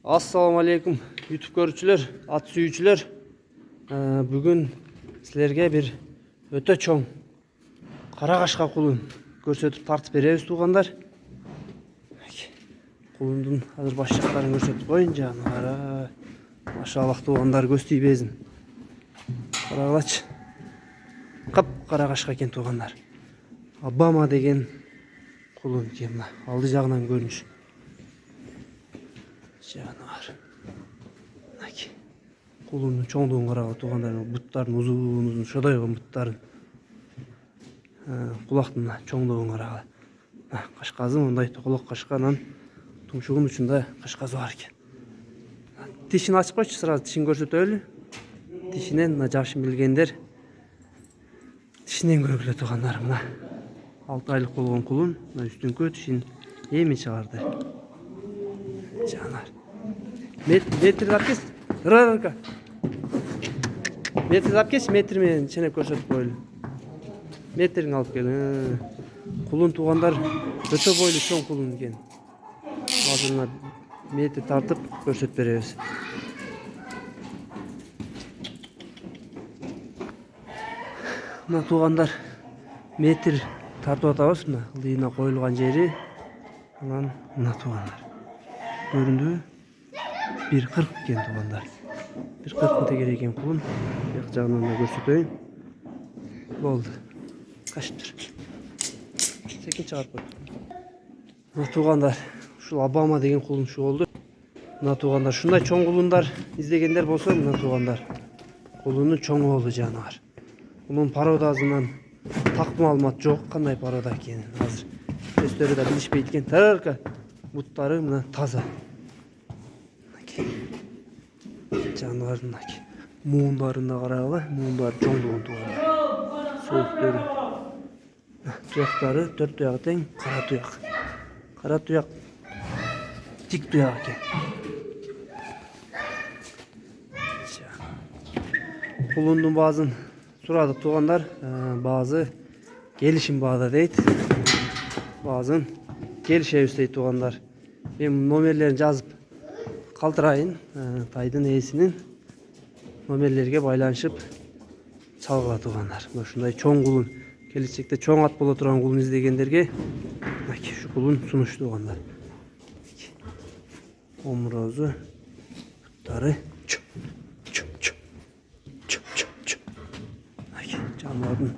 Assalamu alaikum YouTube görүүчүлөр, at сүйүүчүлөр. Бүгүн силерге bir өтө чоң кара кашка кулун көрсөтүп тартып беребиз туугандар. Кулундун азыр баш жактарын көрсөтүп коеюн жанагара. Машаллах туугандар, көз тийбесин. Карагылачы. Кара кашка экен туугандар. Обама деген кулун экен мына. Алды жагынан көрүнүш. Жанагар. Наки. Кулунун чоңдугун карагыла туугандар, буттарын узун шодай буттарын. Кулактын чоңдугун карагыла. Кашказы мындай тоголок кашканан тумшугунун учунда кашказы бар экен. Тишин ачып койчу, сразу тишин көрсөтөлү. Тишинен мына жашын билгендер тишинен көргүлө туугандар. Мына 6 айлык болгон кулун мына үстүңкү тишин эми чыгарды. Жанар. Метр запкес. Рарка. Метр запкес, метр менен ченеп көрсөтүп коелу. Метрин алып кел. Кулун туугандар өтө бойлуу чоң кулун экен. Азыр метр тартып көрсөтүп беребиз. Мына туугандар метр тартып атабыз. Мына лыйына коюлган жери. Анан мына туугандар. Көрүндүбү? 1.40 экен туугандар. 1.40 тегере экен кулун. Бияк жагынан да көрсөтөйүн. Болду. Качып тур. Секин чыгарып кой. Мына туугандар, ушул Обама деген кулун ушу болду. Мына туугандар, ушундай чоң кулундар издегендер болсо, мына туугандар. Кулунун чоңу болду жанагар. Мунун породасынан так маалымат жок, кандай порода экенин. Азыр өздөрү да билишпейт экен. Тарарка. Буттары мына таза. Жаныбардың муундарына карагыла, муундар чоңдугун туугандар. Сөөктөрү. Туяктары 4 туягы тең, кара туяк. Кара туяк тик туяк экен. Кулундун баазын сурадык туугандар. Баазы келишим баада дейт. Баазын келишебиз дейт туугандар. Мен номерлерин жазып калтырайын. Тайдын ээсинин номерлерге байланышып чалгыла туугандар. Мына ушундай чоң кулун, келечекте чоң ат боло турган кулун издегендерге ушу кулун сунуш туугандар. Омурозу, буттары жаныбардын